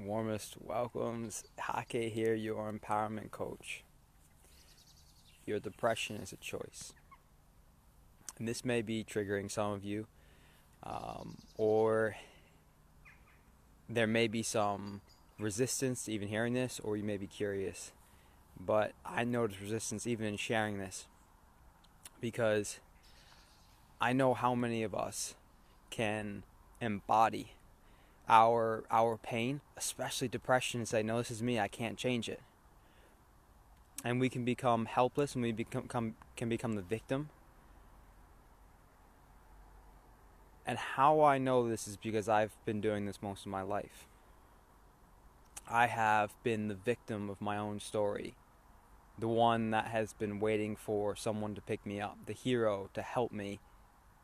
Warmest welcomes. Hake here, your empowerment coach. Your depression is a choice. And this may be triggering some of you, or there may be some resistance to even hearing this, or you may be curious. But I notice resistance even in sharing this, because I know how many of us can embody our pain, especially depression, and say, no, this is me, I can't change it. And we can become helpless, and we can become the victim. And how I know this is because I've been doing this most of my life. I have been the victim of my own story, the one that has been waiting for someone to pick me up, the hero to help me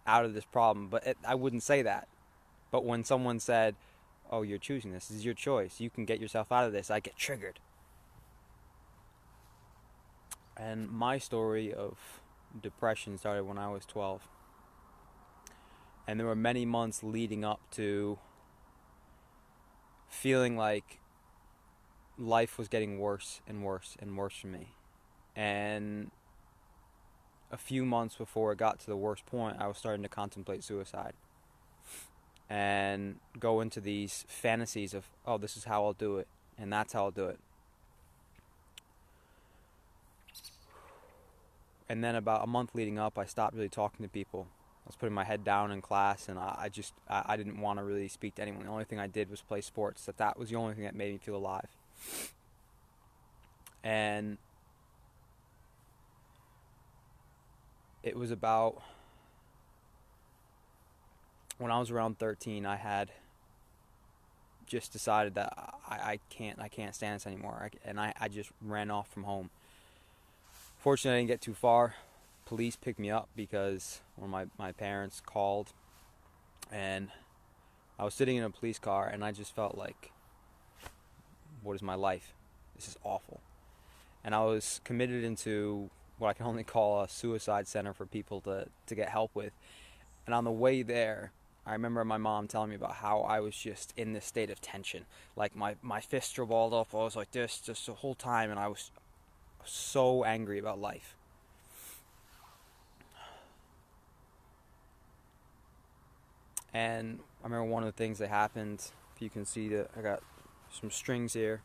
out of this problem. But I wouldn't say that. But when someone said, oh, you're choosing this is your choice, you can get yourself out of this, I get triggered. And my story of depression started when I was 12. And there were many months leading up to feeling like life was getting worse and worse and worse for me. And a few months before it got to the worst point, I was starting to contemplate suicide. And go into these fantasies of, oh, this is how I'll do it, and that's how I'll do it. And then about a month leading up, I stopped really talking to people. I was putting my head down in class, and I didn't want to really speak to anyone. The only thing I did was play sports. That was the only thing that made me feel alive. And it was about, when I was around 13, I had just decided that I can't stand this anymore. I just ran off from home. Fortunately, I didn't get too far. Police picked me up because one of my parents called, and I was sitting in a police car, and I just felt like, what is my life? This is awful. And I was committed into what I can only call a suicide center for people to get help with. And on the way there, I remember my mom telling me about how I was just in this state of tension. Like my fists were balled up. I was like this just the whole time, and I was so angry about life. And I remember one of the things that happened, if you can see that I got some strings here.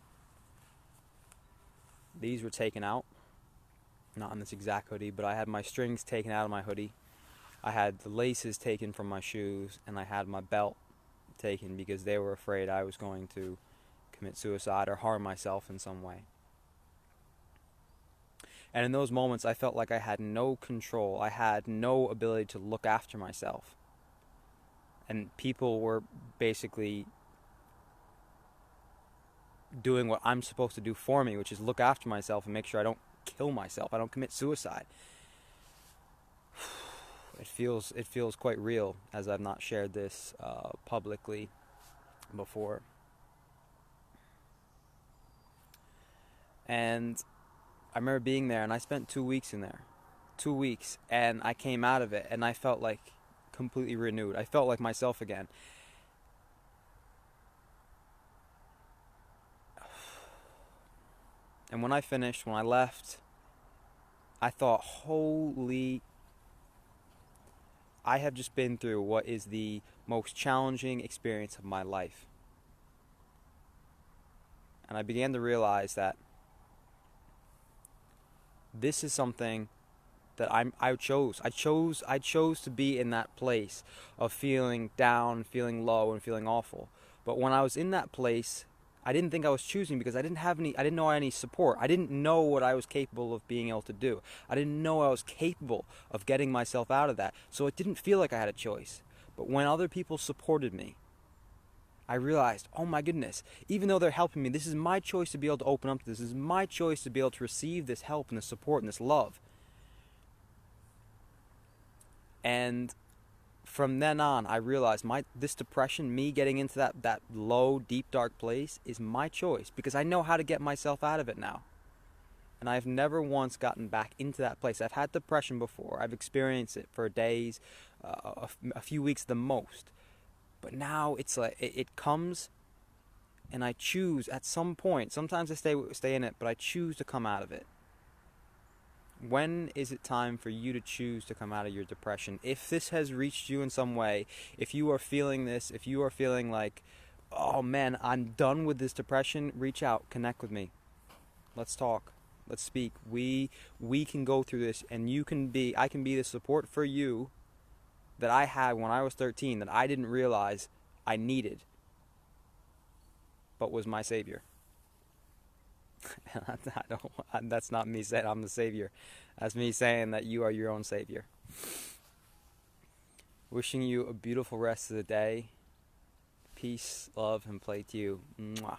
These were taken out. Not in this exact hoodie, but I had my strings taken out of my hoodie. I had the laces taken from my shoes, and I had my belt taken because they were afraid I was going to commit suicide or harm myself in some way. And in those moments, I felt like I had no control. I had no ability to look after myself. And people were basically doing what I'm supposed to do for me, which is look after myself and make sure I don't kill myself, I don't commit suicide. It feels quite real, as I've not shared this publicly before. And I remember being there, and I spent 2 weeks in there. 2 weeks, and I came out of it, and I felt like completely renewed. I felt like myself again. And when I finished, when I left, I thought, holy, I have just been through what is the most challenging experience of my life. And I began to realize that this is something that I chose. I chose to be in that place of feeling down, feeling low, and feeling awful. But when I was in that place, I didn't think I was choosing because I didn't know any support. I didn't know what I was capable of being able to do. I didn't know I was capable of getting myself out of that. So it didn't feel like I had a choice. But when other people supported me, I realized, oh my goodness, even though they're helping me, this is my choice to be able to open up to this. This is my choice to be able to receive this help and this support and this love. And from then on, I realized this depression, me getting into that low, deep, dark place, is my choice because I know how to get myself out of it now. And I've never once gotten back into that place. I've had depression before. I've experienced it for days, a few weeks the most. But now it's like it comes and I choose at some point, sometimes I stay in it, but I choose to come out of it. When is it time for you to choose to come out of your depression? If this has reached you in some way, if you are feeling this, if you are feeling like, oh man, I'm done with this depression, reach out, connect with me. Let's talk. Let's speak. We can go through this, and I can be the support for you that I had when I was 13 that I didn't realize I needed, but was my savior. That's not me saying I'm the savior. That's me saying that you are your own savior. Wishing you a beautiful rest of the day. Peace, love, and play to you. Mwah.